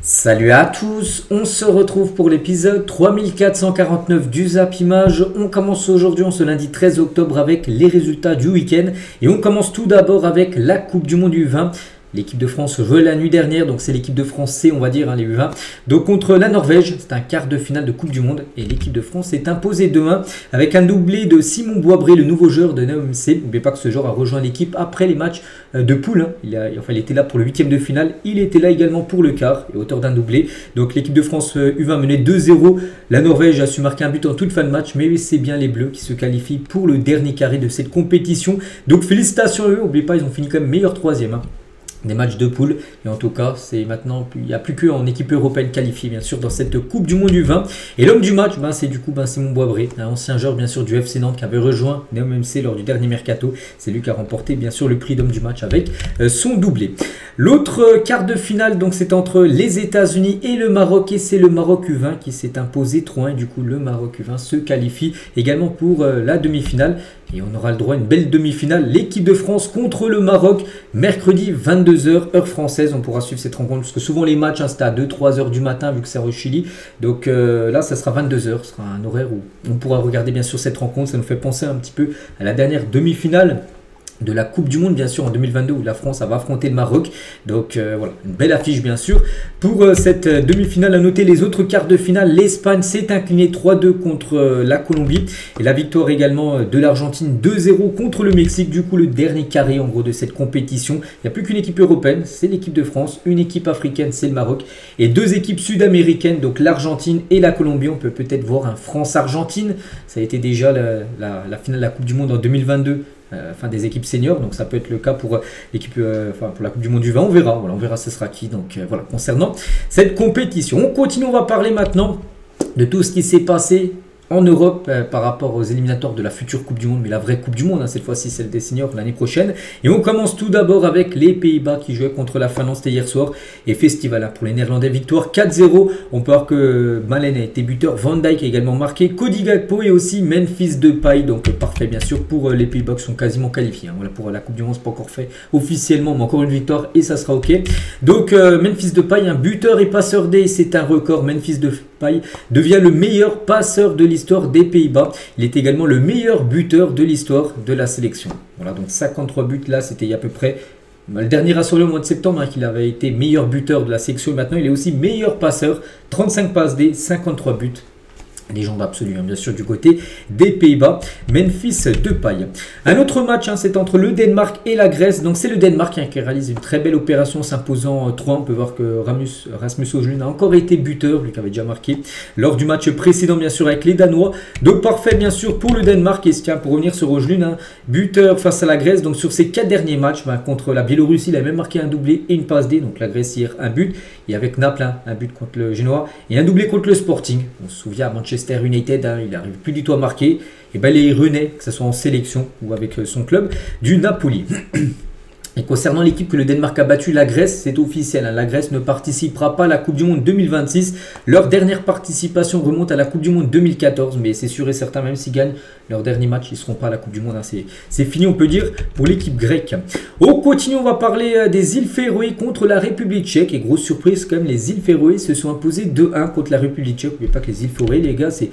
Salut à tous, on se retrouve pour l'épisode 3449 du Zap Image. On commence aujourd'hui, ce lundi 13 octobre, avec les résultats du week-end. Et on commence tout d'abord avec la Coupe du Monde U20. L'équipe de France jouait la nuit dernière, donc c'est l'équipe de France C, on va dire, les U20. Donc contre la Norvège, c'est un quart de finale de Coupe du Monde. Et l'équipe de France s'est imposée 2-1 avec un doublé de Simon Boisbré, le nouveau joueur de NAOMC. N'oubliez pas que ce joueur a rejoint l'équipe après les matchs de poule. Il était là pour le 8e de finale. Il était là également pour le quart, et auteur d'un doublé. Donc l'équipe de France U20 menait 2-0. La Norvège a su marquer un but en toute fin de match, mais c'est bien les Bleus qui se qualifient pour le dernier carré de cette compétition. Donc félicitations à eux. N'oubliez pas, ils ont fini quand même meilleur troisième. Des matchs de poule, et en tout cas c'est maintenant, il n'y a plus qu'en équipe européenne qualifiée bien sûr dans cette Coupe du Monde U20. Et l'homme du match, c'est du coup Simon Boisbré, un ancien joueur bien sûr du FC Nantes qui avait rejoint NAOMC lors du dernier mercato. C'est lui qui a remporté bien sûr le prix d'homme du match avec son doublé. L'autre quart de finale, donc c'est entre les États-Unis et le Maroc, et c'est le Maroc U20 qui s'est imposé 3-1, et du coup le Maroc U20 se qualifie également pour la demi-finale. Et on aura le droit à une belle demi-finale, l'équipe de France contre le Maroc, mercredi 22h, heure française. On pourra suivre cette rencontre, parce que souvent les matchs, c'était à 2-3 heures du matin, vu que c'est au Chili. Donc là, ça sera 22h, ce sera un horaire où on pourra regarder bien sûr cette rencontre. Ça nous fait penser un petit peu à la dernière demi-finale de la Coupe du Monde bien sûr en 2022 où la France va affronter le Maroc. Donc voilà, une belle affiche bien sûr pour cette demi-finale. À noter les autres quarts de finale, l'Espagne s'est inclinée 3-2 contre la Colombie, et la victoire également de l'Argentine 2-0 contre le Mexique. Du coup le dernier carré en gros de cette compétition. Il n'y a plus qu'une équipe européenne, c'est l'équipe de France, une équipe africaine, c'est le Maroc, et deux équipes sud-américaines, donc l'Argentine et la Colombie. On peut peut-être voir un France-Argentine, ça a été déjà la finale de la Coupe du Monde en 2022. Des équipes seniors, donc ça peut être le cas pour l'équipe, pour la Coupe du Monde du 20, on verra, on verra ce sera qui. Donc voilà, concernant cette compétition, on continue, on va parler maintenant de tout ce qui s'est passé en Europe par rapport aux éliminatoires de la future Coupe du Monde, mais la vraie Coupe du Monde, cette fois-ci celle des seniors l'année prochaine. Et on commence tout d'abord avec les Pays-Bas qui jouaient contre la Finlande, c'était hier soir, et festival pour les Néerlandais, victoire 4-0. On peut voir que Malen a été buteur, Van Dijk a également marqué, Cody Gakpo et aussi Memphis Depay, donc parfait bien sûr pour les Pays-Bas qui sont quasiment qualifiés. Voilà, pour la Coupe du Monde, c'est pas encore fait officiellement, mais encore une victoire et ça sera ok. Donc Memphis Depay, un buteur et passeur D, c'est un record. Memphis Depay devient le meilleur passeur de l'histoire des Pays-Bas. Il est également le meilleur buteur de l'histoire de la sélection. Voilà, donc 53 buts là, c'était il y a à peu près le dernier rassuré au mois de septembre qu'il avait été meilleur buteur de la sélection. Et maintenant, il est aussi meilleur passeur, 35 passes D, 53 buts. Légende absolue, bien sûr, du côté des Pays-Bas, Memphis Depay. Un autre match, c'est entre le Danemark et la Grèce. Donc c'est le Danemark qui réalise une très belle opération, s'imposant 3. On peut voir que Rasmus Højlund a encore été buteur, lui qui avait déjà marqué lors du match précédent, bien sûr, avec les Danois. Donc parfait, bien sûr, pour le Danemark. Et tiens, pour revenir sur Højlund, buteur face à la Grèce. Donc sur ces 4 derniers matchs, contre la Biélorussie, il a même marqué un doublé et une passe D. Donc la Grèce hier, un but. Et avec Naples, un but contre le Genoa et un doublé contre le Sporting. On se souvient à Manchester United, il n'arrive plus du tout à marquer. Et les Rennais, que ce soit en sélection ou avec son club, du Napoli. Et concernant l'équipe que le Danemark a battu, la Grèce, c'est officiel. La Grèce ne participera pas à la Coupe du Monde 2026. Leur dernière participation remonte à la Coupe du Monde 2014. Mais c'est sûr et certain, même s'ils gagnent leur dernier match, ils ne seront pas à la Coupe du Monde. C'est fini, on peut dire, pour l'équipe grecque. On continue, on va parler des îles Féroé contre la République tchèque. Et grosse surprise, quand même, les îles Féroé se sont imposées 2-1 contre la République tchèque. N'oubliez pas que les îles Féroé, les gars, c'est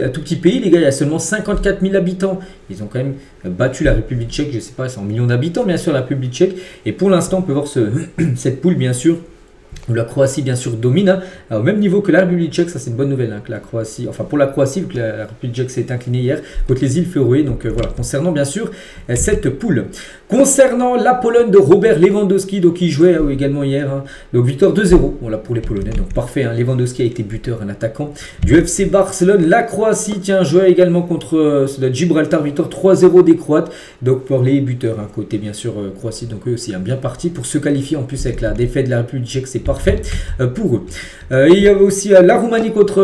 un tout petit pays, les gars. Il y a seulement 54 000 habitants. Ils ont quand même battu la République tchèque, je ne sais pas, c'est en millions d'habitants, bien sûr, la République tchèque. Et pour l'instant, on peut voir cette poule, bien sûr, où la Croatie, bien sûr, domine au même niveau que la République tchèque. Ça, c'est une bonne nouvelle, que la Croatie, pour la Croatie, vu que la République tchèque s'est inclinée hier contre les îles Féroé. Donc voilà, concernant, bien sûr, cette poule. Concernant la Pologne de Robert Lewandowski, donc il jouait également hier. Donc victoire 2-0 pour les Polonais. Donc parfait, Lewandowski a été buteur, un attaquant du FC Barcelone. La Croatie, jouait également contre Gibraltar, victoire 3-0 des Croates. Donc pour les buteurs, côté bien sûr Croatie, donc eux aussi bien parti pour se qualifier. En plus avec la défaite de la République tchèque, c'est parfait pour eux. Il y avait aussi la Roumanie contre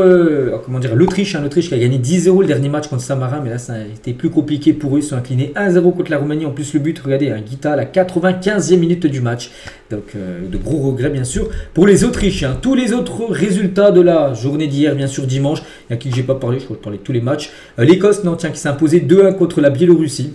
l'Autriche. L'Autriche qui a gagné 10-0 le dernier match contre Saint-Marin, mais là ça a été plus compliqué pour eux. Ils sont inclinés 1-0 contre la Roumanie. En plus le but, regardez, Guita à la 95e minute du match. Donc de gros regrets bien sûr pour les Autrichiens. Tous les autres résultats de la journée d'hier, bien sûr dimanche, il y a qui j'ai pas parlé, je crois que je parlais de tous les matchs. L'Écosse qui s'est imposée 2-1 contre la Biélorussie.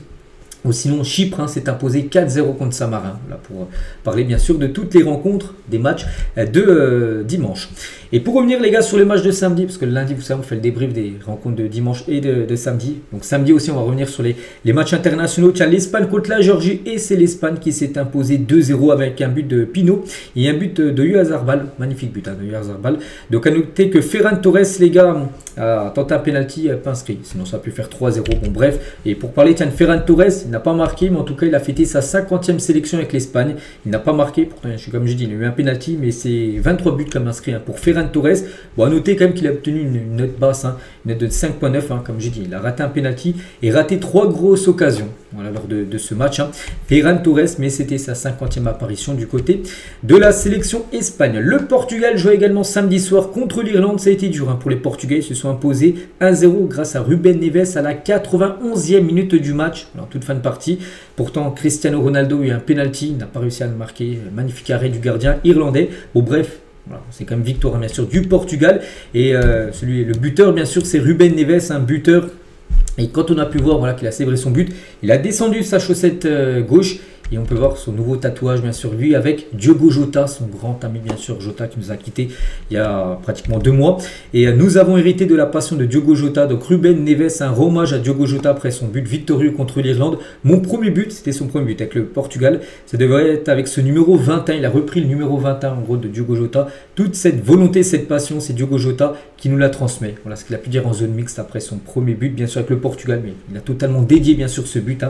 Ou sinon, Chypre s'est imposé 4-0 contre Saint-Marin. Là, pour parler bien sûr de toutes les rencontres des matchs de dimanche. Et pour revenir les gars sur les matchs de samedi, parce que le lundi, vous savez, on fait le débrief des rencontres de dimanche et de samedi. Donc samedi aussi, on va revenir sur les matchs internationaux. Tu as l'Espagne contre la Géorgie et c'est l'Espagne qui s'est imposé 2-0 avec un but de Pinot et un but de Oyarzabal. Magnifique but de Oyarzabal. Donc à noter que Ferran Torres, les gars, a tenté un penalty pas inscrit. Sinon, ça a pu faire 3-0. Bon, bref. Et pour parler de Ferran Torres, il n'a pas marqué, mais en tout cas, il a fêté sa 50e sélection avec l'Espagne. Il n'a pas marqué. Pourtant, comme je dis, il a eu un penalty, mais c'est 23 buts comme inscrit pour Ferran Torres. Bon, à noter quand même qu'il a obtenu une note basse, une note de 5.9, comme j'ai dit. Il a raté un penalty et raté 3 grosses occasions lors de ce match. Ferran Torres, mais c'était sa 50e apparition du côté de la sélection Espagne. Le Portugal jouait également samedi soir contre l'Irlande. Ça a été dur pour les Portugais. Ils se sont imposés 1-0 grâce à Ruben Neves à la 91e minute du match. Alors, toute fin de partie. Pourtant, Cristiano Ronaldo a eu un penalty. Il n'a pas réussi à le marquer. Magnifique arrêt du gardien irlandais. Bon, bref. Voilà, c'est quand même victoire bien sûr du Portugal et le buteur bien sûr c'est Ruben Neves, un buteur, et quand on a pu voir qu'il a célébré son but, il a descendu sa chaussette gauche et on peut voir son nouveau tatouage bien sûr lui avec Diogo Jota, son grand ami bien sûr Jota qui nous a quitté il y a pratiquement 2 mois et nous avons hérité de la passion de Diogo Jota. Donc Ruben Neves, un hommage à Diogo Jota après son but victorieux contre l'Irlande. Mon premier but, c'était son premier but avec le Portugal, ça devrait être avec ce numéro 21, il a repris le numéro 21 en gros de Diogo Jota. Toute cette volonté, cette passion, c'est Diogo Jota qui nous la transmet. Voilà ce qu'il a pu dire en zone mixte après son premier but bien sûr avec le Portugal, mais il a totalement dédié bien sûr ce but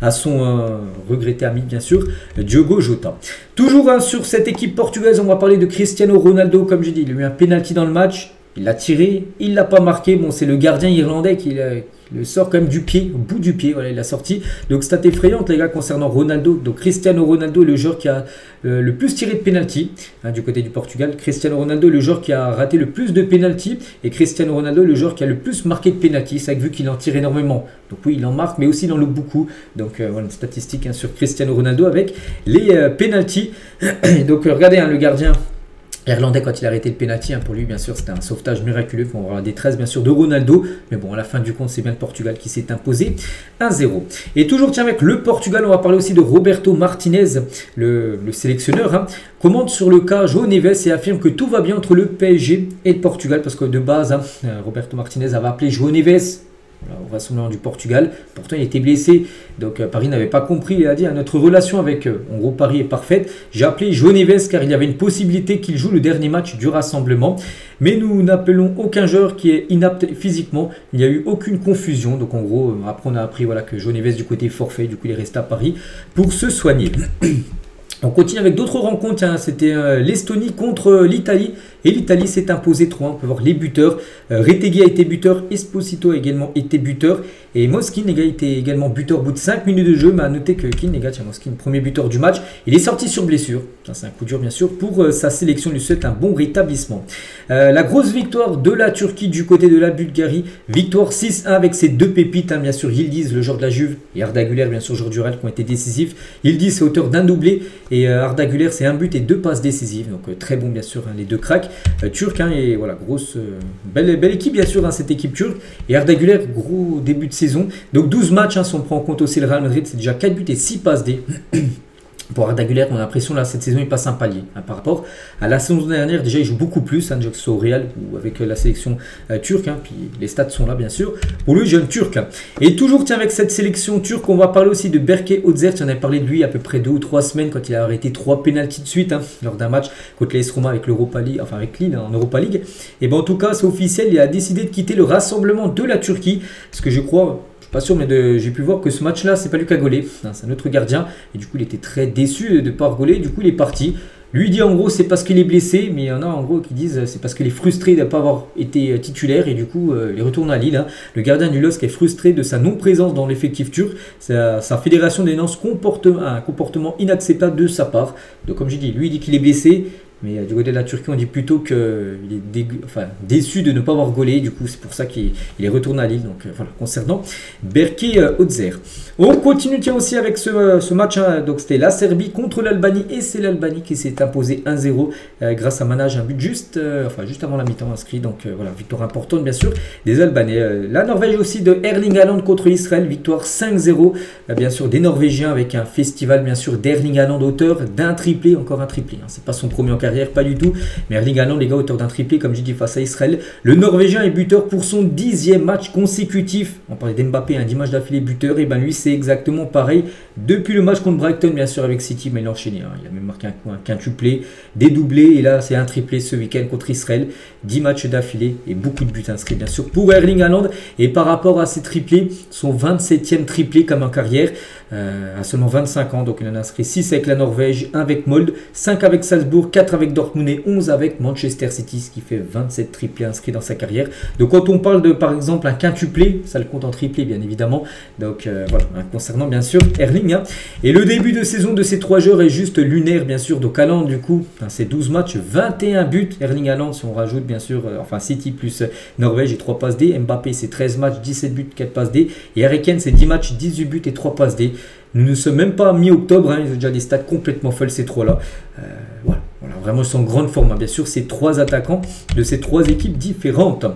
à son regretté ami bien sûr Diogo Jota. Toujours sur cette équipe portugaise, on va parler de Cristiano Ronaldo. Comme j'ai dit, il a eu un penalty dans le match, il l'a tiré, il l'a pas marqué. Bon, c'est le gardien irlandais qui le sort quand même du pied, au bout du pied, voilà, il l'a sorti. Donc stat effrayante les gars concernant Ronaldo. Donc Cristiano Ronaldo est le joueur qui a le plus tiré de penalty du côté du Portugal. Cristiano Ronaldo est le joueur qui a raté le plus de penalty et Cristiano Ronaldo est le joueur qui a le plus marqué de penalty. C'est vrai que vu qu'il en tire énormément, donc oui il en marque mais aussi il en loupe beaucoup. Donc voilà une statistique sur Cristiano Ronaldo avec les penalty. Donc regardez le gardien irlandais quand il a arrêté le penalty, pour lui bien sûr c'était un sauvetage miraculeux. On va avoir la détresse bien sûr de Ronaldo, mais bon à la fin du compte c'est bien le Portugal qui s'est imposé 1-0. Et toujours avec le Portugal, on va parler aussi de Roberto Martinez, le sélectionneur, commente sur le cas João Neves et affirme que tout va bien entre le PSG et le Portugal, parce que de base Roberto Martinez avait appelé João Neves au rassemblement du Portugal. Pourtant il était blessé, donc Paris n'avait pas compris. Il a dit notre relation avec en gros Paris est parfaite, j'ai appelé João Neves car il y avait une possibilité qu'il joue le dernier match du rassemblement, mais nous n'appelons aucun joueur qui est inapte physiquement, il n'y a eu aucune confusion. Donc en gros après on a appris que João Neves du côté forfait, du coup il est resté à Paris pour se soigner. On continue avec d'autres rencontres, c'était l'Estonie contre l'Italie et l'Italie s'est imposée 3-1. On peut voir les buteurs, Retegui a été buteur, Esposito a également été buteur et Moskin les gars était également buteur au bout de 5 minutes de jeu. Mais à noter que Moskin, premier buteur du match, il est sorti sur blessure, ça c'est un coup dur bien sûr pour sa sélection, lui souhaite un bon rétablissement. La grosse victoire de la Turquie du côté de la Bulgarie, victoire 6-1 avec ses deux pépites, bien sûr Yildiz le joueur de la Juve et Arda Güler bien sûr joueur du Real qui ont été décisifs. Yildiz c'est auteur d'un doublé et Arda Güler c'est un but et 2 passes décisives, donc très bon bien sûr les deux cracks turcs et voilà grosse belle équipe bien sûr cette équipe turque. Et Arda Güler gros début de saison, donc 12 matchs si on prend en compte aussi le Real Madrid, c'est déjà 4 buts et 6 passes D. Pour Arda Güler, on a l'impression là cette saison il passe un palier par rapport à la saison dernière. Déjà il joue beaucoup plus, que ce soit au Real ou avec la sélection turque, puis les stats sont là bien sûr pour le jeune turc. Et toujours avec cette sélection turque, on va parler aussi de Berke Özer. On avait parlé de lui à peu près 2 ou 3 semaines quand il a arrêté 3 pénaltys de suite lors d'un match contre l'AS Roma avec l'Europa League, enfin avec Lille en Europa League. Et en tout cas c'est officiel, il a décidé de quitter le rassemblement de la Turquie, parce que je crois, pas sûr, mais j'ai pu voir que ce match-là, c'est pas Lucas Golé, c'est un autre gardien. Et du coup, il était très déçu de ne pas rigoler. Du coup, il est parti. Lui dit en gros, c'est parce qu'il est blessé, mais il y en a en gros qui disent c'est parce qu'il est frustré de ne pas avoir été titulaire et du coup, il retourne à Lille. Le gardien du LOSC est frustré de sa non-présence dans l'effectif turc. Sa fédération dénonce un comportement inacceptable de sa part. Donc, comme j'ai dit, lui il dit qu'il est blessé. Mais du côté de la Turquie, on dit plutôt qu'il est déçu de ne pas avoir gaulé. Du coup, c'est pour ça qu'il est retourné à Lille. Donc voilà, concernant Berke Özer. On continue tiens, aussi avec ce match. Hein. Donc c'était la Serbie contre l'Albanie. Et c'est l'Albanie qui s'est imposée 1-0 grâce à Manage, un but juste avant la mi-temps inscrit. Donc voilà, victoire importante bien sûr des Albanais. La Norvège aussi de Erling Haaland contre Israël. Victoire 5-0 bien sûr des Norvégiens avec un festival bien sûr d'Erling Haaland, auteur d'un triplé. Encore un triplé. Hein. C'est pas son premier en carrière, pas du tout. Mais Erling Haaland, les gars, auteur d'un triplé, comme j'ai dit, face à Israël. Le Norvégien est buteur pour son 10e match consécutif. On parlait d'Mbappé, un 10 matchs d'affilée buteur. Et ben lui, c'est exactement pareil. Depuis le match contre Brighton, bien sûr, avec City, mais il a enchaîné. Hein. Il a même marqué un quintuplé, des doublés. Et là, c'est un triplé ce week-end contre Israël. 10 matchs d'affilée et beaucoup de buts inscrits, bien sûr, pour Erling Haaland. Et par rapport à ses triplés, son 27e triplé comme en carrière, à seulement 25 ans. Donc il en a inscrit 6 avec la Norvège, 1 avec Molde, 5 avec Salzbourg, 4 avec Dortmund et 11 avec Manchester City, ce qui fait 27 triplés inscrits dans sa carrière. Donc quand on parle de par exemple un quintuplé, ça le compte en triplé bien évidemment. Donc voilà, concernant bien sûr Erling. Hein. Et le début de saison de ces 3 joueurs est juste lunaire bien sûr. Donc Haaland du coup, c'est 12 matchs, 21 buts. Erling Haaland si on rajoute bien sûr, City plus Norvège et 3 passes D. Mbappé c'est 13 matchs, 17 buts, 4 passes D. Et Harry Kane c'est 10 matchs, 18 buts et 3 passes D. Nous ne sommes même pas mi-octobre, hein, ils ont déjà des stats complètement folles ces 3-là. Voilà, vraiment ils sont en grande forme, hein, bien sûr, ces 3 attaquants de ces 3 équipes différentes.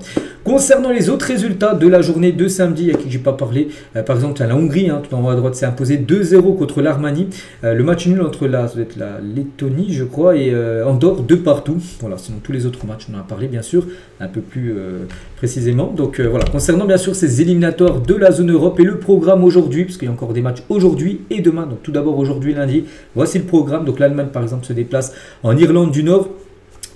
Concernant les autres résultats de la journée de samedi, à qui je n'ai pas parlé, par exemple la Hongrie, hein, tout en haut à droite, s'est imposé 2-0 contre l'Arménie. Le match nul entre la Lettonie, je crois, et Andorre, 2 partout. Voilà, sinon tous les autres matchs, on en a parlé, bien sûr, un peu plus précisément. Donc voilà, concernant bien sûr ces éliminatoires de la zone Europe et le programme aujourd'hui, parce qu'il y a encore des matchs aujourd'hui et demain. Donc tout d'abord aujourd'hui lundi, voici le programme. Donc l'Allemagne par exemple se déplace en Irlande du Nord.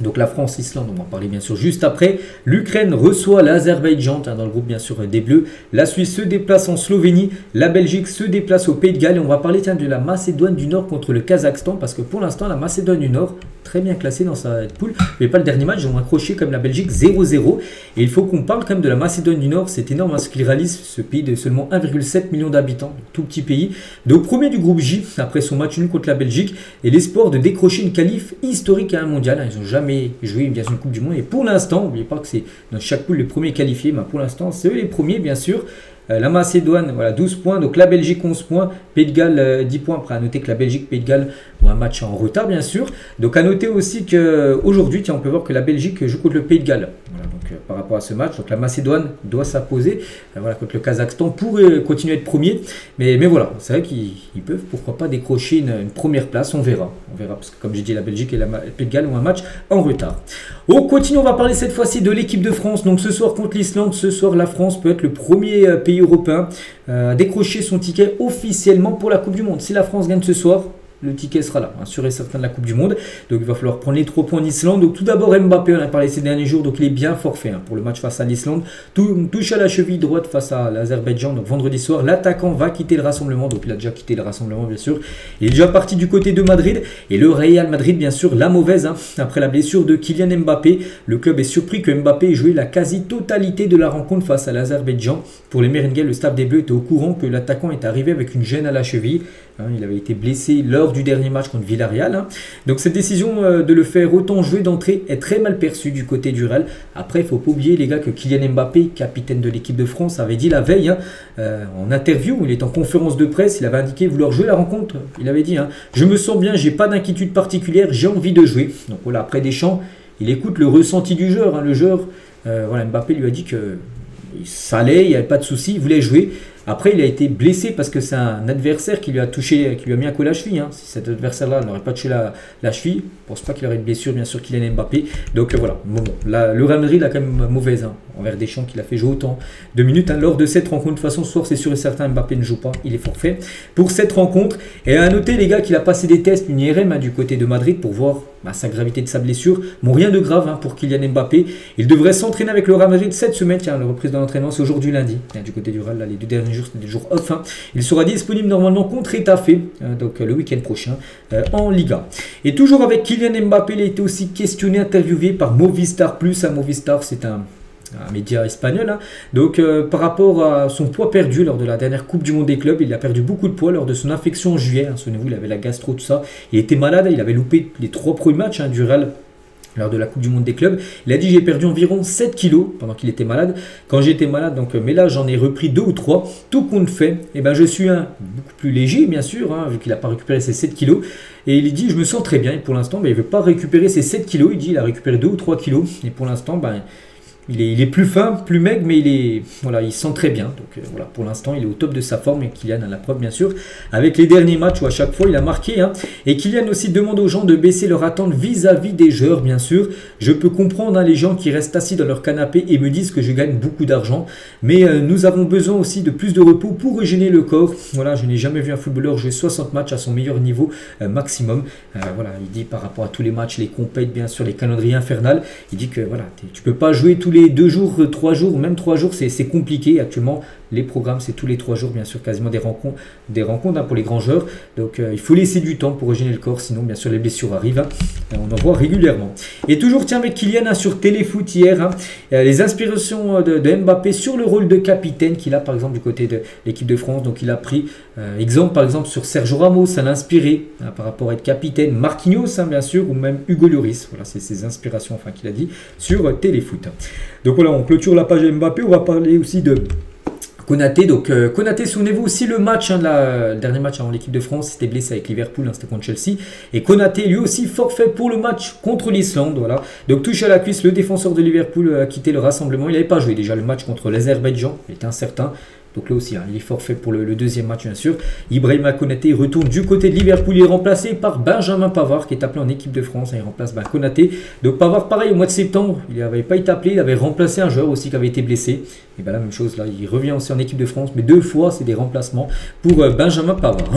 Donc la France, Islande, on va en parler bien sûr juste après. L'Ukraine reçoit l'Azerbaïdjan dans le groupe bien sûr des Bleus. La Suisse se déplace en Slovénie. La Belgique se déplace au Pays de Galles. Et on va parler de la Macédoine du Nord contre le Kazakhstan. Parce que pour l'instant, la Macédoine du Nord, très bien classée dans sa poule. Mais pas le dernier match, ils ont accroché comme la Belgique 0-0. Et il faut qu'on parle quand même de la Macédoine du Nord. C'est énorme ce qu'il réalise, ce pays de seulement 1,7 million d'habitants. Tout petit pays. Donc premier du groupe J, après son match nul contre la Belgique. Et l'espoir de décrocher une qualif historique à un mondial. Ils n'ont jamais joué bien sûr une Coupe du Monde. Et pour l'instant, n'oubliez pas que c'est dans chaque poule les premiers qualifiés. Mais pour l'instant, c'est eux les premiers, bien sûr. La Macédoine, voilà, 12 points. Donc la Belgique, 11 points. Pays de Galles, 10 points. Après, à noter que la Belgique, Pays de Galles ont un match en retard, bien sûr. Donc à noter aussi qu'aujourd'hui, on peut voir que la Belgique joue contre le Pays de Galles. Voilà, donc par rapport à ce match, donc la Macédoine doit s'imposer voilà, contre le Kazakhstan pour continuer à être premier. Mais voilà, c'est vrai qu'ils peuvent, pourquoi pas, décrocher une première place. On verra. Parce que comme j'ai dit, la Belgique et le Pays de Galles ont un match en retard. On continue, on va parler cette fois-ci de l'équipe de France. Donc ce soir contre l'Islande, ce soir la France peut être le premier pays européen à décrocher son ticket officiellement pour la Coupe du Monde. Si la France gagne ce soir, le ticket sera là, hein, sûr et certain de la Coupe du Monde. Donc il va falloir prendre les 3 points en Islande. Donc tout d'abord Mbappé, on a parlé ces derniers jours, donc il est bien forfait hein, pour le match face à l'Islande. Touche à la cheville droite face à l'Azerbaïdjan, donc vendredi soir. L'attaquant va quitter le rassemblement, donc il a déjà quitté le rassemblement bien sûr. Il est déjà parti du côté de Madrid. Et le Real Madrid, bien sûr, la mauvaise, hein, après la blessure de Kylian Mbappé. Le club est surpris que Mbappé ait joué la quasi-totalité de la rencontre face à l'Azerbaïdjan. Pour les Merengues, le staff des Bleus était au courant que l'attaquant est arrivé avec une gêne à la cheville. Hein, il avait été blessé lors du dernier match contre Villarreal. Hein. Donc cette décision de le faire autant jouer d'entrée est très mal perçue du côté du Real. Après, il ne faut pas oublier les gars que Kylian Mbappé, capitaine de l'équipe de France, avait dit la veille, hein, en interview, il est en conférence de presse, il avait indiqué vouloir jouer la rencontre. Il avait dit, hein, je me sens bien, j'ai pas d'inquiétude particulière, j'ai envie de jouer. Donc voilà, après Deschamps, il écoute le ressenti du joueur. Hein. Le joueur, voilà, Mbappé lui a dit que ça allait, il n'y avait pas de souci, il voulait jouer. Après, il a été blessé parce que c'est un adversaire qui lui a touché, qui lui a mis un coup à la cheville. Hein. Si cet adversaire-là n'aurait pas touché la cheville, je ne pense pas qu'il aurait une blessure, bien sûr, Kylian Mbappé. Donc voilà, bon, le Real Madrid a quand même mauvaise hein, envers Deschamps qu'il a fait jouer autant de minutes. Hein. Lors de cette rencontre, de toute façon, ce soir, c'est sûr et certain, Mbappé ne joue pas, il est forfait pour cette rencontre. Et à noter, les gars, qu'il a passé des tests, une IRM hein, du côté de Madrid pour voir sa gravité de sa blessure. Bon, rien de grave hein, pour Kylian Mbappé. Il devrait s'entraîner avec le Real Madrid cette semaine. Tiens, le reprise de l'entraînement, c'est aujourd'hui lundi. Du côté du Real, là, les 2 derniers jours, c'était des jours off. Hein. Il sera disponible normalement contre Étaffe, donc le week-end prochain, en Liga. Et toujours avec Kylian Mbappé, il a été aussi questionné, interviewé par Movistar Plus. Movistar, c'est un un média espagnol. Hein. Donc par rapport à son poids perdu lors de la dernière Coupe du Monde des clubs, il a perdu beaucoup de poids lors de son infection en juillet. Hein. Souvenez-vous, il avait la gastro, tout ça. Il était malade, il avait loupé les 3 premiers matchs du Real lors de la Coupe du Monde des clubs. Il a dit j'ai perdu environ 7 kilos pendant qu'il était malade. Quand j'étais malade, donc, mais là j'en ai repris 2 ou 3. Tout compte fait, et ben, je suis beaucoup plus léger bien sûr, hein, vu qu'il n'a pas récupéré ses 7 kilos. Et il dit je me sens très bien et pour l'instant ben, il ne veut pas récupérer ses 7 kilos. Il dit il a récupéré 2 ou 3 kilos. Et pour l'instant ben, il est plus fin, plus maigre, mais il sent très bien. Donc voilà, pour l'instant, il est au top de sa forme. Et Kylian a la preuve, bien sûr, avec les derniers matchs où à chaque fois il a marqué. Hein. Et Kylian aussi demande aux gens de baisser leur attente vis-à-vis des joueurs, bien sûr. Je peux comprendre hein, les gens qui restent assis dans leur canapé et me disent que je gagne beaucoup d'argent. Mais nous avons besoin aussi de plus de repos pour régénérer le corps. Voilà, je n'ai jamais vu un footballeur jouer 60 matchs à son meilleur niveau maximum. Voilà, il dit par rapport à tous les matchs, les compètes, bien sûr, les calendriers infernales. Il dit que voilà, tu peux pas jouer tous les 2 jours, 3 jours, même 3 jours, c'est compliqué. Actuellement, les programmes, c'est tous les 3 jours, bien sûr, quasiment des rencontres hein, pour les grands joueurs. Donc, il faut laisser du temps pour régénérer le corps, sinon, bien sûr, les blessures arrivent. Hein. On en voit régulièrement. Et toujours, tiens, avec Kylian hein, sur Téléfoot hier, hein, les inspirations de Mbappé sur le rôle de capitaine qu'il a, par exemple, du côté de l'équipe de France. Donc, il a pris exemple, par exemple, sur Sergio Ramos, ça l'a inspiré hein, par rapport à être capitaine. Marquinhos, hein, bien sûr, ou même Hugo Lloris. Voilà, c'est ses inspirations, enfin, qu'il a dit sur Téléfoot. Donc voilà, on clôture la page Mbappé. On va parler aussi de Konaté. Donc Konaté, souvenez-vous aussi le match, hein, le dernier match avant l'équipe de France, c'était blessé avec Liverpool, hein, c'était contre Chelsea. Et Konaté, lui aussi, forfait pour le match contre l'Islande. Voilà. Donc touche à la cuisse, le défenseur de Liverpool a quitté le rassemblement. Il n'avait pas joué déjà le match contre l'Azerbaïdjan, il était incertain. Donc là aussi, hein, il est forfait pour le deuxième match, bien sûr. Ibrahima Konaté retourne du côté de Liverpool. Il est remplacé par Benjamin Pavard, qui est appelé en équipe de France. Il remplace Konaté. Donc Pavard, pareil, au mois de septembre, il n'avait pas été appelé. Il avait remplacé un joueur aussi qui avait été blessé. Et bien la même chose, là, il revient aussi en équipe de France. Mais 2 fois, c'est des remplacements pour Benjamin Pavard.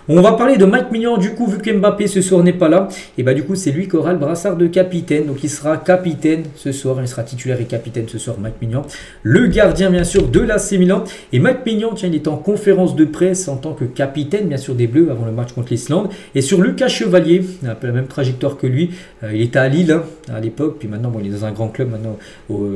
On va parler de Mike Maignan, du coup, vu que Mbappé ce soir n'est pas là. Et bien du coup, c'est lui qui aura le brassard de capitaine. Donc il sera capitaine ce soir. Il sera titulaire et capitaine ce soir, Mike Maignan. Le gardien, bien sûr, de l'AC Milan. Et Mike Maignan, tiens, il est en conférence de presse en tant que capitaine, bien sûr, des Bleus avant le match contre l'Islande. Et sur Lucas Chevalier, un peu la même trajectoire que lui. Il était à Lille hein, à l'époque. Puis maintenant, bon, il est dans un grand club maintenant au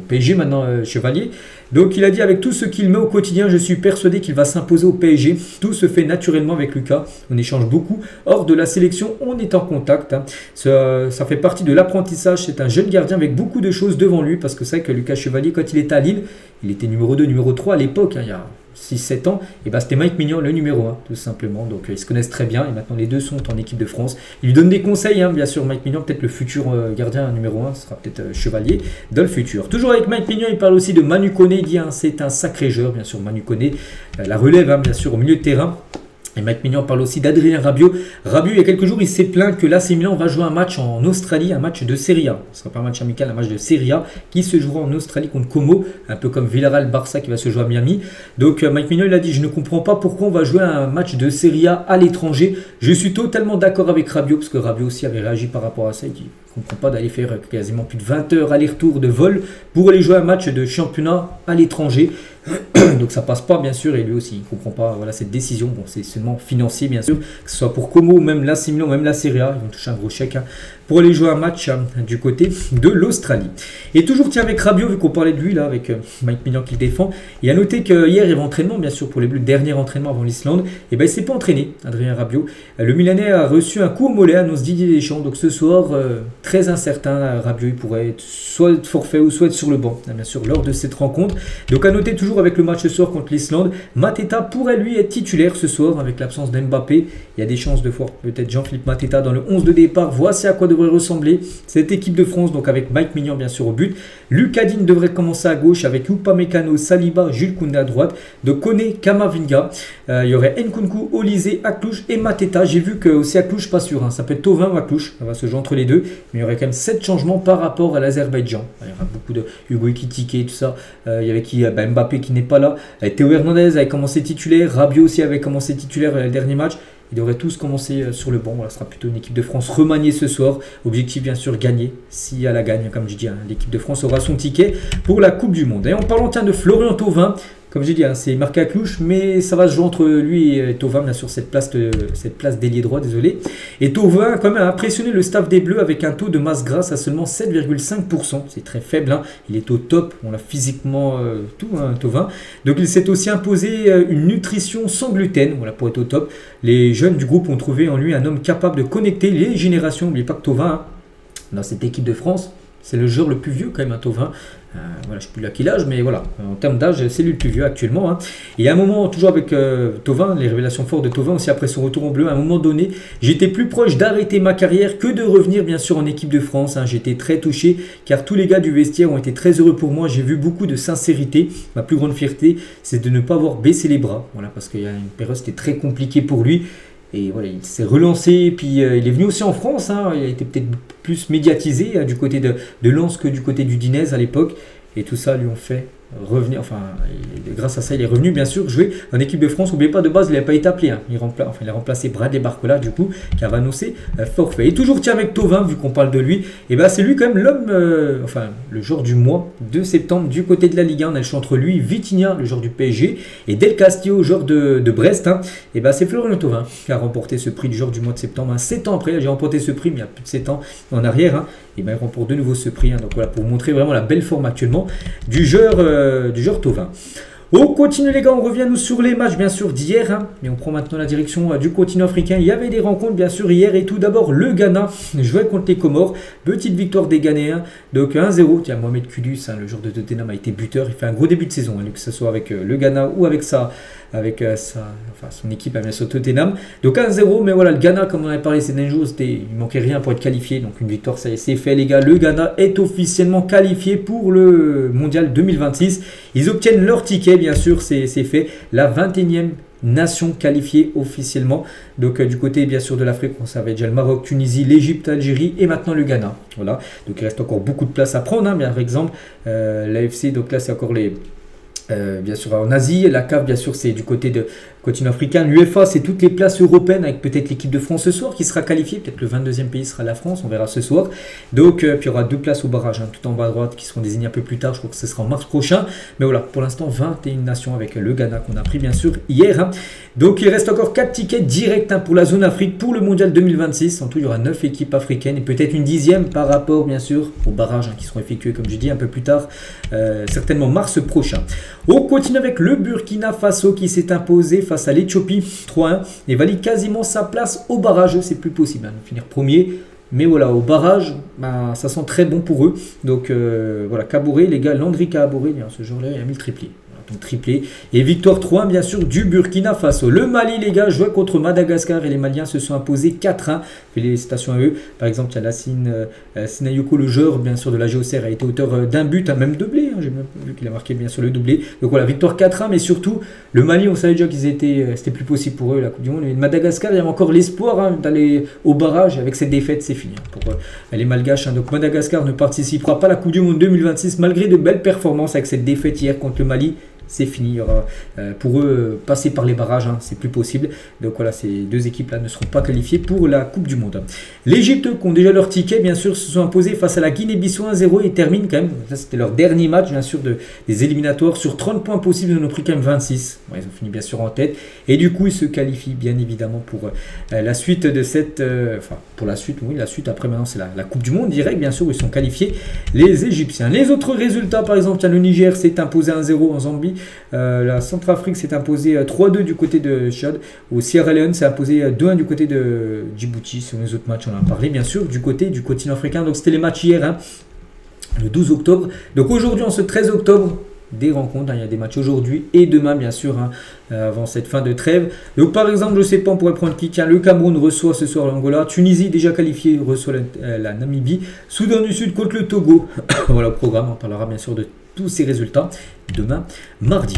PSG, maintenant Chevalier. Donc il a dit avec tout ce qu'il met au quotidien, je suis persuadé qu'il va s'imposer au PSG. Tout se fait naturellement avec Lucas. On échange beaucoup. Hors de la sélection, on est en contact. Hein. Ça fait partie de l'apprentissage. C'est un jeune gardien avec beaucoup de choses devant lui. Parce que c'est vrai que Lucas Chevalier, quand il était à Lille, il était numéro 2, numéro 3 à l'époque, hein, il y a 6-7 ans, et ben c'était Mike Maignan, le numéro 1, tout simplement. Donc ils se connaissent très bien, et maintenant les deux sont en équipe de France. Il lui donne des conseils, hein, bien sûr, Mike Maignan, peut-être le futur gardien numéro 1, ce sera peut-être Chevalier dans le futur. Toujours avec Mike Maignan, il parle aussi de Manu Koné, il dit hein, c'est un sacré joueur, bien sûr, Manu Koné, la relève, hein, bien sûr, au milieu de terrain. Et Mike Maignan parle aussi d'Adrien Rabiot. Rabiot, il y a quelques jours, il s'est plaint que l'AC Milan va jouer un match en Australie, un match de Serie A. Ce ne sera pas un match amical, un match de Serie A qui se jouera en Australie contre Como, un peu comme Villarreal-Barça qui va se jouer à Miami. Donc Mike Maignan, il a dit, je ne comprends pas pourquoi on va jouer un match de Serie A à l'étranger. Je suis totalement d'accord avec Rabiot, parce que Rabiot aussi avait réagi par rapport à ça. Il dit, je ne comprends pas d'aller faire quasiment plus de 20 heures aller-retour de vol pour aller jouer un match de championnat à l'étranger. Donc ça passe pas bien sûr et lui aussi il ne comprend pas voilà, cette décision. Bon, c'est seulement financier bien sûr, que ce soit pour Como, même l'AC Milan, même la Serie A, ils vont toucher un gros chèque hein, pour aller jouer un match hein, du côté de l'Australie. Et toujours tiens avec Rabiot, vu qu'on parlait de lui là avec Mike Maignan qui le défend, il a noté que hier il y avait entraînement bien sûr pour les Bleus, le dernier entraînement avant l'Islande, et ben il s'est pas entraîné, Adrien Rabiot. Le Milanais a reçu un coup au mollet, annonce Didier Deschamps, donc ce soir très incertain, Rabiot il pourrait être soit forfait ou soit être sur le banc, bien sûr lors de cette rencontre. Donc à noter toujours avec le match ce soir contre l'Islande, Mateta pourrait lui être titulaire ce soir avec l'absence d'Mbappé. Il y a des chances de voir peut-être Jean-Philippe Mateta dans le 11 de départ. Voici à quoi devrait ressembler cette équipe de France, donc avec Mike Maignan bien sûr au but. Lucas Digne devrait commencer à gauche avec Upamecano, Saliba, Jules Koundé à droite, de Koné, Kamavinga. Il y aurait Nkunku, Olysée, Aklouche et Mateta. J'ai vu que aussi Aklouche pas sûr, hein. Ça peut être Thauvin ou Aklouche, ça va se jouer entre les deux, mais il y aurait quand même 7 changements par rapport à l'Azerbaïdjan. Il y aura beaucoup de Hugo Ekitike, tout ça. Il y avait qui Mbappé qui n'est pas là. Théo Hernandez avait commencé titulaire, Rabiot aussi avait commencé titulaire le dernier match. Ils devraient tous commencer sur le banc. Voilà, ce sera plutôt une équipe de France remaniée ce soir. Objectif bien sûr gagner. Si elle la gagne, comme je dis, hein, l'équipe de France aura son ticket pour la Coupe du Monde. Et en parlant tiens, de Florian Thauvin, comme j'ai dit, hein, c'est marqué à Clouche, mais ça va se jouer entre lui et Thauvin, bien sûr, cette place d'ailier droit, désolé. Et Thauvin, quand même, a impressionné le staff des Bleus avec un taux de masse grasse à seulement 7,5%. C'est très faible, hein. Il est au top, on l'a physiquement tout, hein, Thauvin. Donc il s'est aussi imposé une nutrition sans gluten, voilà, pour être au top. Les jeunes du groupe ont trouvé en lui un homme capable de connecter les générations. N'oubliez pas que Thauvin, hein, dans cette équipe de France, c'est le joueur le plus vieux quand même, hein, Thauvin. Voilà, je ne sais plus à quel âge, mais voilà, en termes d'âge, c'est lui le plus vieux actuellement. Hein. Et à un moment, toujours avec Thauvin, les révélations fortes de Thauvin, aussi après son retour en bleu, à un moment donné, j'étais plus proche d'arrêter ma carrière que de revenir bien sûr en équipe de France. Hein. J'étais très touché, car tous les gars du vestiaire ont été très heureux pour moi. J'ai vu beaucoup de sincérité. Ma plus grande fierté, c'est de ne pas avoir baissé les bras. Voilà, parce qu'il y a une période, c'était très compliqué pour lui. Et voilà, il s'est relancé, puis il est venu aussi en France, hein, il a été peut-être plus médiatisé du côté de Lens que du côté du Dinez à l'époque. Et tout ça lui ont fait revenir, enfin, grâce à ça, il est revenu bien sûr jouer en équipe de France. N'oubliez pas, de base, il n'avait pas été appelé. Hein. Il a remplacé Bradley Barcola, du coup, qui avait annoncé forfait. Et toujours, tiens, avec Thauvin, vu qu'on parle de lui, et ben c'est lui quand même l'homme, enfin, le joueur du mois de septembre du côté de la Ligue 1. On a le choix entre lui, Vitinha, le joueur du PSG, et Del Castillo, joueur de Brest. Hein. Et ben c'est Florian Thauvin qui a remporté ce prix du joueur du mois de septembre. Hein. 7 ans après, j'ai remporté ce prix, mais il y a plus de 7 ans en arrière. Hein. Et ben il remporte de nouveau ce prix. Hein. Donc voilà, pour montrer vraiment la belle forme actuellement du joueur Thauvin. On continue les gars, on revient nous sur les matchs bien sûr d'hier, hein, mais on prend maintenant la direction du continent africain. Il y avait des rencontres bien sûr hier et tout d'abord le Ghana jouait contre les Comores, petite victoire des Ghanéens, donc 1-0. Tiens, Mohamed Kudus, hein, le joueur de Tottenham, a été buteur, il fait un gros début de saison, hein, que ce soit avec le Ghana ou avec son équipe bien sûr Tottenham. Donc 1-0, mais voilà, le Ghana, comme on avait parlé ces derniers jours, il manquait rien pour être qualifié, donc une victoire, ça y est, c'est fait les gars. Le Ghana est officiellement qualifié pour le Mondial 2026. Ils obtiennent leur ticket, bien sûr, c'est fait. La 21e nation qualifiée officiellement. Donc du côté bien sûr de l'Afrique, on savait déjà le Maroc, Tunisie, l'Égypte, l'Algérie et maintenant le Ghana. Voilà. Donc il reste encore beaucoup de place à prendre. Hein. Bien, par exemple, l'AFC, donc là c'est encore les... bien sûr en Asie, la CAF bien sûr c'est du côté de continent africain, l'UEFA c'est toutes les places européennes avec peut-être l'équipe de France ce soir qui sera qualifiée, peut-être le 22e pays sera la France, on verra ce soir. Donc puis il y aura 2 places au barrage, hein, tout en bas à droite qui seront désignées un peu plus tard, je crois que ce sera en mars prochain. Mais voilà, pour l'instant 21 nations avec le Ghana qu'on a pris bien sûr hier. Hein. Donc il reste encore 4 tickets directs, hein, pour la zone Afrique pour le mondial 2026. En tout il y aura 9 équipes africaines et peut-être une 10e par rapport bien sûr aux barrages, hein, qui seront effectués comme je dis un peu plus tard, certainement mars prochain. On continue avec le Burkina Faso qui s'est imposé face à l'Éthiopie 3-1 et valide quasiment sa place au barrage. C'est plus possible, hein, de finir premier. Mais voilà, au barrage, bah, ça sent très bon pour eux. Donc voilà, Kaboré, les gars, Landry Kaboré, ce jour-là, il a mis le triplé. Donc triplé. Et victoire 3 bien sûr du Burkina Faso. Le Mali les gars jouait contre Madagascar et les Maliens se sont imposés 4-1. Félicitations à eux. Par exemple il y a Lassine Sinayoko, le joueur bien sûr de la GOCR, a été auteur d'un but, un même doublé, hein, j'ai même vu qu'il a marqué bien sûr le doublé. Donc voilà, victoire 4-1, mais surtout le Mali, on savait déjà qu'ils c'était plus possible pour eux la Coupe du Monde. Mais Madagascar, il y avait encore l'espoir, hein, d'aller au barrage. Avec cette défaite c'est fini, hein, pour les Malgaches. Hein. Donc Madagascar ne participera pas à la Coupe du Monde 2026 malgré de belles performances. Avec cette défaite hier contre le Mali, c'est fini. Il y aura, pour eux, passer par les barrages, hein, c'est plus possible. Donc voilà, ces 2 équipes-là ne seront pas qualifiées pour la Coupe du Monde. L'Égypte, qui ont déjà leur ticket, bien sûr, se sont imposés face à la Guinée-Bissau 1-0 et terminent quand même. Ça, c'était leur dernier match, bien sûr, des éliminatoires. Sur 30 points possibles, ils en ont pris quand même 26. Ouais, ils ont fini bien sûr en tête. Et du coup, ils se qualifient bien évidemment pour la suite de cette... Enfin, pour la suite, oui, la suite. Après, maintenant, c'est la Coupe du Monde direct, bien sûr, où ils sont qualifiés, les Égyptiens. Les autres résultats, par exemple, le Niger s'est imposé 1-0 en Zambie. La Centrafrique s'est imposée 3-2 du côté de Tchad. Au Sierra Leone s'est imposé 2-1 du côté de Djibouti. Sur les autres matchs, on en a parlé bien sûr du côté du continent africain. Donc c'était les matchs hier, hein, le 12 octobre. Donc aujourd'hui, en ce 13 octobre, des rencontres, hein, il y a des matchs aujourd'hui et demain bien sûr, hein, avant cette fin de trêve. Donc par exemple, je ne sais pas, on pourrait prendre qui. Tiens, le Cameroun reçoit ce soir l'Angola. Tunisie déjà qualifiée reçoit la Namibie. Soudan du Sud contre le Togo. Voilà le programme, on parlera bien sûr de tous ces résultats demain mardi.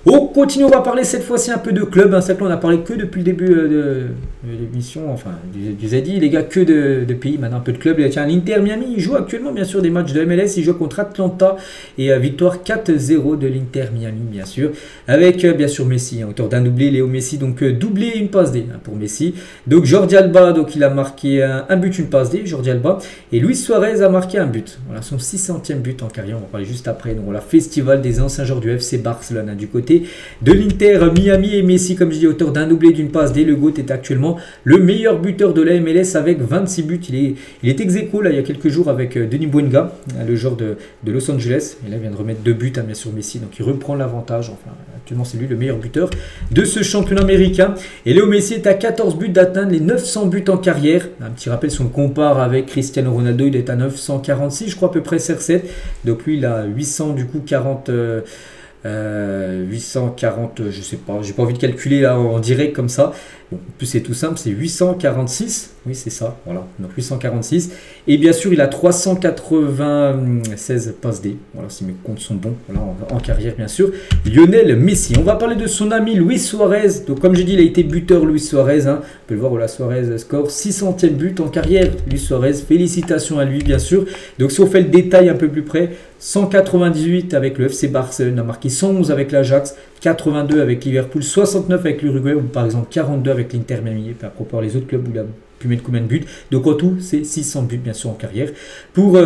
On continue, on va parler cette fois-ci un peu de club. Hein. C'est que là, on a parlé que depuis le début de l'émission, enfin du ZI, les gars, que de pays, maintenant un peu de club. Tiens, l'Inter Miami, il joue actuellement bien sûr des matchs de MLS, il joue contre Atlanta et victoire 4-0 de l'Inter Miami bien sûr, avec bien sûr Messi, hein, auteur d'un doublé, Léo Messi, donc doublé une passe D, hein, pour Messi. Donc Jordi Alba, donc il a marqué un but, une passe D, Jordi Alba, et Luis Suarez a marqué un but. Voilà, son 600e but en carrière, on va parler juste après. Donc Donc voilà, festival des anciens joueurs du FC Barcelone. Hein. Du côté de l'Inter Miami, et Messi, comme je dis, auteur d'un doublé, d'une passe D. Le GOAT est actuellement le meilleur buteur de la MLS avec 26 buts. Il est ex-aequo là il y a quelques jours avec Denis Bouanga, le joueur de Los Angeles. Et là il vient de remettre 2 buts bien sûr Messi, donc il reprend l'avantage. Enfin, actuellement c'est lui le meilleur buteur de ce championnat américain. Et Léo Messi est à 14 buts d'atteindre les 900 buts en carrière. Un petit rappel, si on le compare avec Cristiano Ronaldo, il est à 946 je crois à peu près CR7. Donc lui il a 800 du coup 840, je sais pas, j'ai pas envie de calculer là en direct comme ça. Bon, en plus c'est tout simple, c'est 846, oui c'est ça, voilà, donc 846. Et bien sûr il a 396 passes D, voilà si mes comptes sont bons, voilà, en carrière bien sûr. Lionel Messi, on va parler de son ami Luis Suarez. Donc comme j'ai dit il a été buteur Luis Suarez, hein. On peut le voir, voilà, Suarez score 600e but en carrière. Luis Suarez, félicitations à lui bien sûr. Donc si on fait le détail un peu plus près, 198 avec le FC Barcelone, a marqué 111 avec l'Ajax, 82 avec Liverpool, 69 avec l'Uruguay, ou par exemple 42 avec l'Inter Miami. Et puis à propos les autres clubs où il a pu mettre combien de buts. Donc en tout, c'est 600 buts bien sûr en carrière. Pour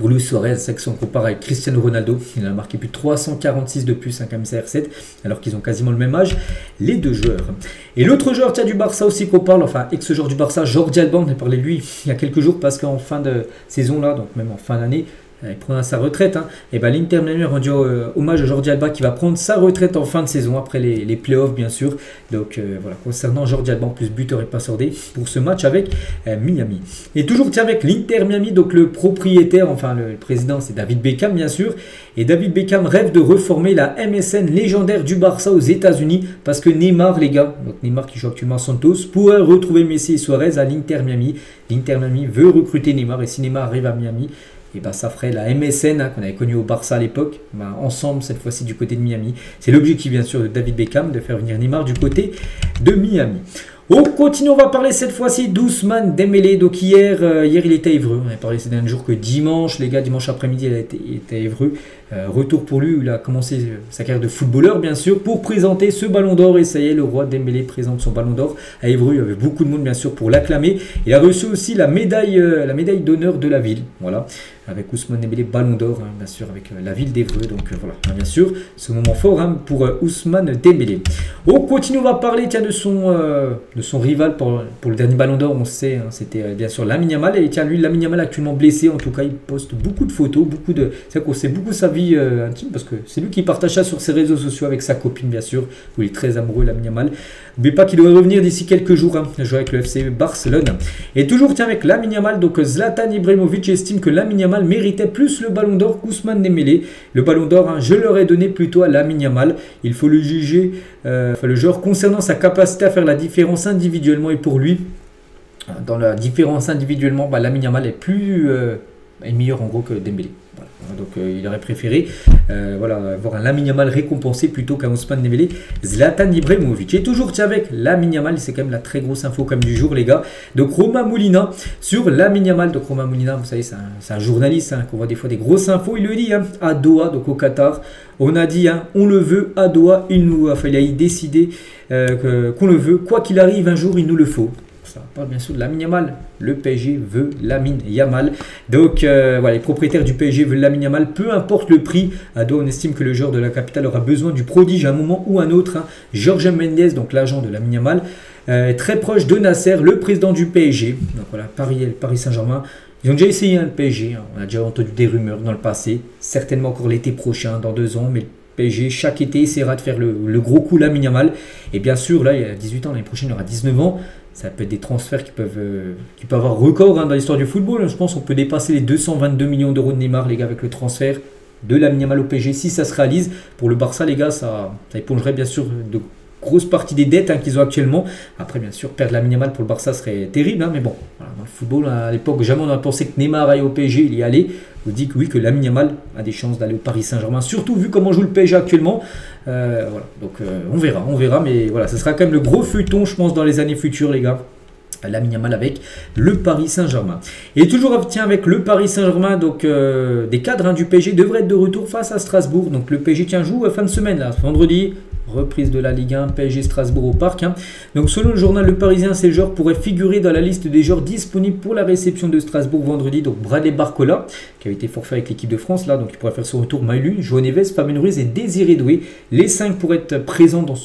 Luis Suarez, c'est que si on compare avec Cristiano Ronaldo, il a marqué plus de 346 de plus, hein, comme CR7, alors qu'ils ont quasiment le même âge, les deux joueurs. Et l'autre joueur du Barça aussi qu'on parle, enfin ex-joueur du Barça, Jordi Alba, on a parlé de lui il y a quelques jours parce qu'en fin de saison là, donc même en fin d'année, il prend sa retraite. Hein. Et ben l'Inter Miami a rendu hommage à Jordi Alba qui va prendre sa retraite en fin de saison après les playoffs bien sûr. Donc voilà, concernant Jordi Alba, en plus buteur et passeur D pour ce match avec Miami. Et toujours avec l'Inter Miami, donc le propriétaire, enfin le président c'est David Beckham bien sûr. Et David Beckham rêve de reformer la MSN légendaire du Barça aux États-Unis parce que Neymar, les gars, donc Neymar qui joue actuellement à Santos, pourrait retrouver Messi et Suarez à l'Inter Miami. L'Inter Miami veut recruter Neymar et si Neymar arrive à Miami, et ben ça ferait la MSN hein, qu'on avait connue au Barça à l'époque, ben, ensemble cette fois-ci du côté de Miami. C'est l'objectif bien sûr de David Beckham de faire venir Neymar du côté de Miami. On continue, on va parler cette fois-ci d'Ousmane Dembélé. Donc hier il était à Évreux. On a parlé ces derniers jours que dimanche, les gars, dimanche après-midi, il était à Évreux. Retour pour lui, où il a commencé sa carrière de footballeur, bien sûr, pour présenter ce ballon d'or. Et ça y est, le roi Dembélé présente son ballon d'or à Évreux. Il y avait beaucoup de monde, bien sûr, pour l'acclamer. Il a reçu aussi la médaille d'honneur de la ville. Voilà, avec Ousmane Dembélé, ballon d'or, hein, bien sûr, avec la ville d'Évreux. Donc voilà, bien sûr, ce moment fort hein, pour Ousmane Dembélé. On continue, on va parler tiens, de son rival pour le dernier ballon d'or. On sait, hein, c'était bien sûr Lamine Yamal. Et tiens, lui, Lamine Yamal actuellement blessé. En tout cas, il poste beaucoup de photos, c'est qu'on sait beaucoup sa vie intime parce que c'est lui qui partage ça sur ses réseaux sociaux avec sa copine, bien sûr, où il est très amoureux, Lamine Yamal. N'oubliez pas qu'il doit revenir d'ici quelques jours, hein, jouer avec le FC Barcelone. Et toujours, tiens, avec Lamine Yamal, donc Zlatan Ibrahimovic estime que Lamine Yamal méritait plus le ballon d'or qu'Ousmane Dembélé. Le ballon d'or, hein, je l'aurais donné plutôt à Lamine Yamal. Il faut le juger, le joueur, concernant sa capacité à faire la différence individuellement. Et pour lui, dans la différence individuellement, bah, Lamine Yamal est meilleur en gros que Dembélé. Voilà. Donc il aurait préféré avoir un Lamine Yamal récompensé plutôt qu'un Ousmane Dembélé. Zlatan Ibrahimovic. Et toujours avec Lamine Yamal, c'est quand même la très grosse info comme du jour les gars. Donc Romain Molina sur Lamine Yamal. Donc Romain Molina, vous savez, c'est un journaliste hein, qu'on voit des fois des grosses infos. Il le dit hein, à Doha, donc au Qatar. On a dit, hein, on le veut à Doha. Il a décidé qu'on le veut. Quoi qu'il arrive, un jour, il nous le faut. Ça parle bien sûr de Lamine Yamal. Le PSG veut Lamine Yamal. Donc voilà, les propriétaires du PSG veulent Lamine Yamal. Peu importe le prix. À Doha, on estime que le joueur de la capitale aura besoin du prodige à un moment ou à un autre. Hein. Jorge Mendes, donc l'agent de Lamine Yamal, très proche de Nasser, le président du PSG. Donc voilà, Paris Saint-Germain. Ils ont déjà essayé hein, le PSG. Hein. On a déjà entendu des rumeurs dans le passé. Certainement encore l'été prochain, dans 2 ans. Mais PSG, chaque été, essaiera de faire le gros coup Lamine Yamal. Et bien sûr, là, il y a 18 ans, l'année prochaine, il aura 19 ans. Ça peut être des transferts qui peuvent avoir record hein, dans l'histoire du football. Je pense qu'on peut dépasser les 222 millions d'euros de Neymar, les gars, avec le transfert de Lamine Yamal au PSG. Si ça se réalise, pour le Barça, les gars, ça épongerait bien sûr de grosses parties des dettes hein, qu'ils ont actuellement. Après, bien sûr, perdre Lamine Yamal pour le Barça serait terrible. Hein, mais bon, voilà, dans le football, à l'époque, jamais on a pensé que Neymar aille au PSG, il y allait. Je vous dis que oui, que Lamine Yamal a des chances d'aller au Paris Saint-Germain, surtout vu comment joue le PSG actuellement. Voilà, donc on verra, mais voilà, ce sera quand même le gros feuilleton, je pense, dans les années futures, les gars. Lamine Yamal avec le Paris Saint-Germain. Et toujours tiens, avec le Paris Saint-Germain, donc des cadres hein, du PSG devraient être de retour face à Strasbourg. Donc le PSG joue fin de semaine, là, vendredi. reprise de la Ligue 1, PSG Strasbourg au Parc. Donc selon le journal Le Parisien, ces joueurs pourraient figurer dans la liste des joueurs disponibles pour la réception de Strasbourg vendredi. Donc Bradley Barcola, qui avait été forfait avec l'équipe de France, là, donc il pourrait faire son retour. Maïlu, João Neves, Fabien Ruiz et Désiré Doué. Les 5 pourraient être présents dans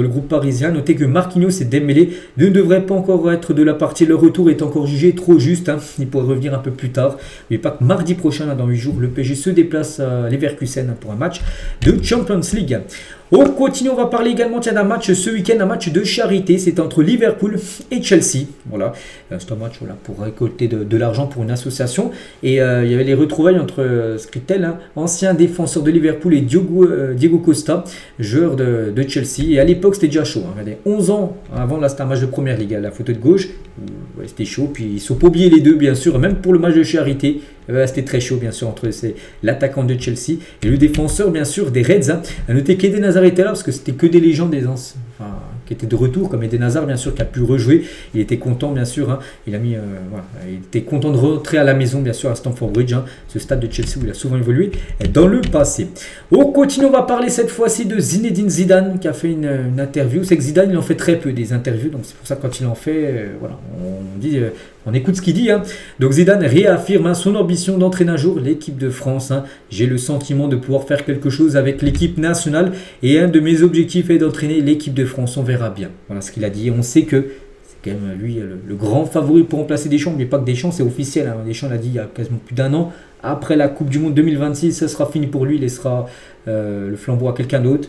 le groupe parisien. Notez que Marquinhos et Dembélé ne devraient pas encore être de la partie. Leur retour est encore jugé trop juste. Il pourrait revenir un peu plus tard. Mais pas que mardi prochain, là, dans 8 jours, le PSG se déplace à Leverkusen pour un match de Champions League. On continue, on va parler également d'un match ce week-end, un match de charité, c'est entre Liverpool et Chelsea. Voilà, c'est un match pour récolter de l'argent pour une association. Et il y avait les retrouvailles entre Skritel, ancien défenseur de Liverpool, et Diego Costa, joueur de Chelsea. Et à l'époque, c'était déjà chaud. Regardez, 11 ans avant, là, c'était un match de Première Ligue, la photo de gauche. Ouais, c'était chaud, puis il ne faut pas oublier les deux, bien sûr, même pour le match de charité. C'était très chaud, bien sûr, entre l'attaquant de Chelsea et le défenseur, bien sûr, des Reds. À noter qu'Eden Hazard était là, parce que c'était que des légendes des anciens, qui étaient de retour, comme Eden Hazard, bien sûr, qui a pu rejouer. Il était content, bien sûr. Il était content de rentrer à la maison, bien sûr, à Stamford Bridge, ce stade de Chelsea où il a souvent évolué dans le passé. On continue, on va parler cette fois-ci de Zinedine Zidane, qui a fait une interview. C'est que Zidane, il en fait très peu des interviews, donc c'est pour ça que quand il en fait, on écoute ce qu'il dit. Donc Zidane réaffirme son ambition d'entraîner un jour l'équipe de France. J'ai le sentiment de pouvoir faire quelque chose avec l'équipe nationale et un de mes objectifs est d'entraîner l'équipe de France. On verra bien. Voilà ce qu'il a dit. On sait que c'est quand même lui le grand favori pour remplacer Deschamps. Mais pas que Deschamps, c'est officiel. Deschamps l'a dit il y a quasiment plus d'un an. Après la Coupe du Monde 2026, ça sera fini pour lui. Il laissera le flambeau à quelqu'un d'autre.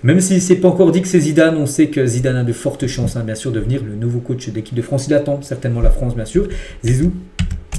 Même si c'est pas encore dit que c'est Zidane, on sait que Zidane a de fortes chances, bien sûr, de devenir le nouveau coach d'équipe de France. Il attend certainement la France, bien sûr. Zizou.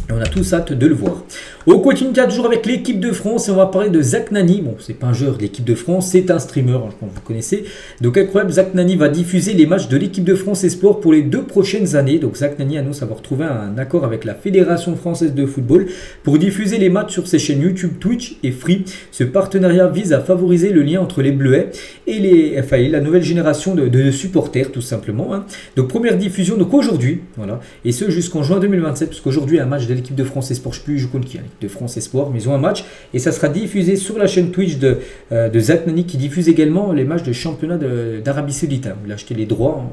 Et on a tous hâte de le voir. On continue toujours avec l'équipe de France et on va parler de Zach Nani. Bon, c'est pas un joueur de l'équipe de France, c'est un streamer, je pense que vous connaissez. Donc incroyable, Zach Nani va diffuser les matchs de l'équipe de France Espoir pour les 2 prochaines années. Donc Zach Nani annonce avoir trouvé un accord avec la Fédération Française de Football pour diffuser les matchs sur ses chaînes YouTube, Twitch et Free. Ce partenariat vise à favoriser le lien entre les Bleuets et la nouvelle génération de supporters, tout simplement. Donc première diffusion donc aujourd'hui, voilà, et ce jusqu'en juin 2027, parce qu'aujourd'hui un match de l'équipe de France Espoir, je ne sais plus, je compte qui, l'équipe de France Espoir, mais ils ont un match et ça sera diffusé sur la chaîne Twitch de Zach Nani qui diffuse également les matchs de championnat d'Arabie Saoudite. Il a acheté les droits.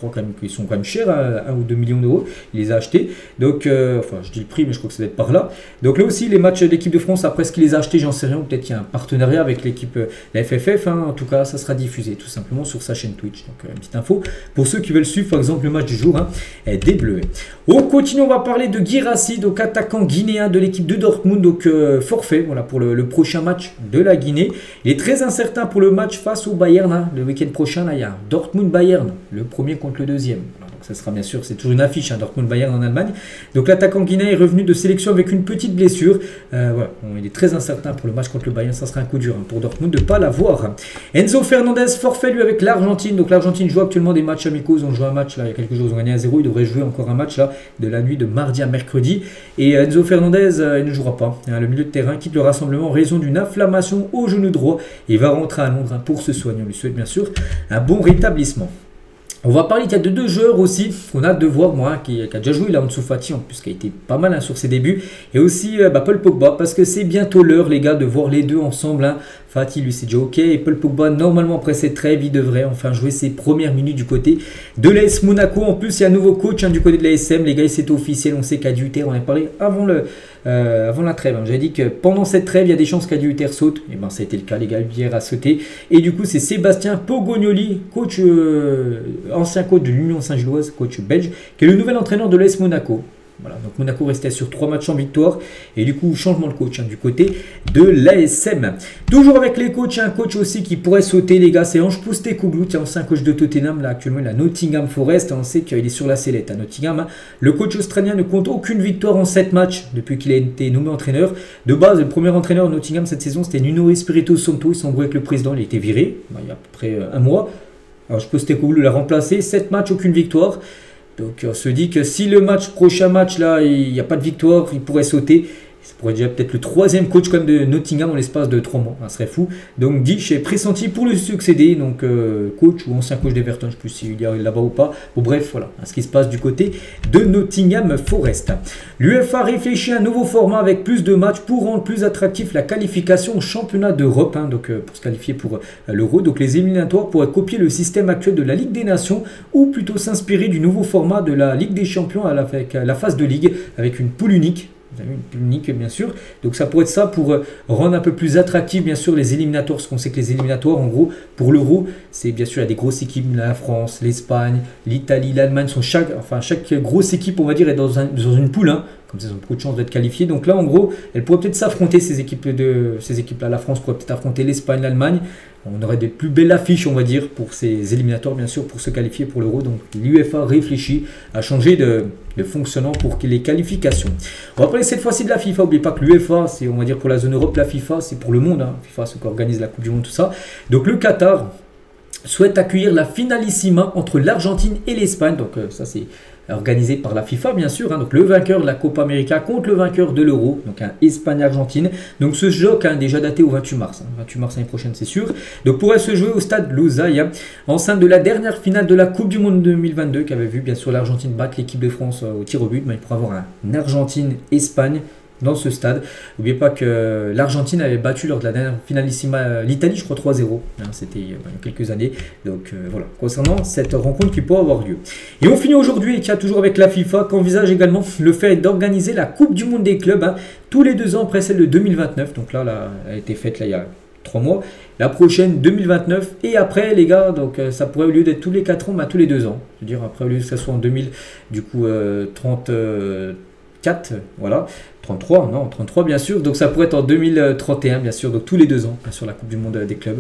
Quand même, qui sont quand même chers, 1 ou 2 millions d'euros, il les a achetés. Donc, je dis le prix, mais je crois que ça doit être par là. Donc là aussi, les matchs de l'équipe de France, après ce qu'il les a achetés, j'en sais rien, peut-être qu'il y a un partenariat avec l'équipe, la FFF. En tout cas, ça sera diffusé tout simplement sur sa chaîne Twitch. Donc, une petite info pour ceux qui veulent suivre, par exemple, le match du jour des Bleus. On continue, on va parler de Guirassy, donc attaquant guinéen de l'équipe de Dortmund, donc forfait, voilà, pour le prochain match de la Guinée. Il est très incertain pour le match face au Bayern, le week-end prochain. Là, il y a Dortmund-Bayern, le premier contre le deuxième. Voilà, donc ça sera bien sûr, c'est toujours une affiche, Dortmund-Bayern en Allemagne. Donc l'attaquant guinéen est revenu de sélection avec une petite blessure. Voilà, il est très incertain pour le match contre le Bayern. Ça sera un coup dur pour Dortmund de ne pas l'avoir. Enzo Fernandez, forfait lui avec l'Argentine. Donc l'Argentine joue actuellement des matchs amicaux. Ils ont joué un match là, il y a quelques jours, ils ont gagné à 0. Il devrait jouer encore un match là, de la nuit de mardi à mercredi. Et Enzo Fernandez, il ne jouera pas. Le milieu de terrain quitte le rassemblement en raison d'une inflammation au genou droit. Il va rentrer à Londres pour se soigner. On lui souhaite bien sûr un bon rétablissement. On va parler de 2 joueurs aussi qu'on a hâte de voir, moi, qui a déjà joué là, Ansu Fati, en plus, qui a été pas mal sur ses débuts. Et aussi Paul Pogba, parce que c'est bientôt l'heure, les gars, de voir les deux ensemble. Fati, lui, c'est déjà OK. Et Paul Pogba, normalement, après cette trêve, il devrait enfin jouer ses premières minutes du côté de l'AS Monaco. En plus, il y a un nouveau coach du côté de l'ASM. Les gars, c'est officiel. On sait qu'Adi Hutter, on en a parlé avant la trêve. J'avais dit que pendant cette trêve, il y a des chances qu'Adi Hutter saute. Et bien, ça a été le cas, les gars. Hier a sauté. Et du coup, c'est Sébastien Pogognoli, coach, ancien coach de l'Union Saint-Gilloise, coach belge, qui est le nouvel entraîneur de l'AS Monaco. Voilà, donc Monaco restait sur 3 matchs en victoire. Et du coup, changement de coach du côté de l'ASM. Toujours avec les coachs, un coach aussi qui pourrait sauter, les gars, c'est Ange Postecoglou, ancien coach de Tottenham. Là, actuellement, il a Nottingham Forest. On sait qu'il est sur la sellette à Nottingham. Le coach australien ne compte aucune victoire en 7 matchs depuis qu'il a été nommé entraîneur. De base, le premier entraîneur de Nottingham cette saison, c'était Nuno Espirito Santo. Il s'est embrouillé avec le président, il a été viré il y a à peu près un mois. Ange Postecoglou l'a remplacé. 7 matchs, aucune victoire. Donc on se dit que si le prochain match là, il n'y a pas de victoire, il pourrait sauter. Ça pourrait déjà peut-être le 3e coach quand même de Nottingham en l'espace de 3 mois, ça serait fou. Donc Dyche est pressenti pour le succéder, donc coach ou ancien coach d'Everton, je ne sais plus s'il y a là-bas ou pas. Bon bref, voilà ce qui se passe du côté de Nottingham Forest. L'UEFA réfléchit à un nouveau format avec plus de matchs pour rendre plus attractif la qualification au championnat d'Europe, donc pour se qualifier pour l'Euro. Donc les éliminatoires pourraient copier le système actuel de la Ligue des Nations ou plutôt s'inspirer du nouveau format de la Ligue des Champions avec la phase de ligue avec une poule unique. Vous avez une poule unique bien sûr, donc ça pourrait être ça pour rendre un peu plus attractif bien sûr les éliminatoires, parce qu'on sait que les éliminatoires en gros pour l'Euro, c'est bien sûr il y a des grosses équipes, la France, l'Espagne, l'Italie, l'Allemagne, chaque grosse équipe on va dire est dans une poule, comme ça ils ont beaucoup de chances d'être qualifiés, donc là en gros elle pourrait peut-être s'affronter ces équipes là, la France pourrait peut-être affronter l'Espagne, l'Allemagne, on aurait des plus belles affiches on va dire pour ces éliminatoires bien sûr pour se qualifier pour l'Euro, donc l'UEFA réfléchit à changer de fonctionnement pour les qualifications. On va parler cette fois-ci de la FIFA. N'oubliez pas que l'UEFA, c'est on va dire pour la zone Europe, la FIFA, c'est pour le monde. FIFA, c'est qui organise la Coupe du Monde, tout ça. Donc le Qatar souhaite accueillir la finalissima entre l'Argentine et l'Espagne. Donc ça, c'est organisé par la FIFA, bien sûr. Donc le vainqueur de la Copa América contre le vainqueur de l'Euro. Donc Espagne-Argentine. Donc ce jeu a déjà daté au 28 mars. 28 mars l'année prochaine, c'est sûr. Donc pourrait se jouer au stade Losail, enceinte de la dernière finale de la Coupe du Monde 2022, qui avait vu bien sûr l'Argentine battre l'équipe de France au tir au but. Mais il pourrait avoir un Argentine-Espagne dans ce stade. N'oubliez pas que l'Argentine avait battu lors de la dernière finalissima l'Italie, je crois 3-0. C'était il y a quelques années. Donc voilà, concernant cette rencontre qui pourrait avoir lieu. Et on finit aujourd'hui, et qui a toujours avec la FIFA, qui envisage également le fait d'organiser la Coupe du Monde des clubs tous les 2 ans après celle de 2029. Donc là, elle a été faite là, il y a 3 mois. La prochaine 2029 et après les gars, donc ça pourrait au lieu d'être tous les 4 ans, tous les 2 ans. Je veux dire après au lieu que ça soit en 2000, du coup 34, voilà. 33, non, 33 bien sûr, donc ça pourrait être en 2031 bien sûr, donc tous les 2 ans sur la Coupe du Monde des clubs.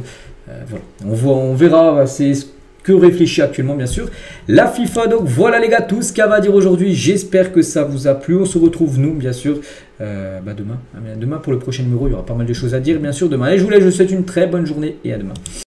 Voilà. On verra, c'est ce que réfléchit actuellement bien sûr la FIFA. Donc voilà les gars, tout ce qu'elle va dire aujourd'hui, j'espère que ça vous a plu. On se retrouve nous bien sûr demain. Demain pour le prochain numéro, il y aura pas mal de choses à dire bien sûr demain. Et je vous souhaite une très bonne journée et à demain.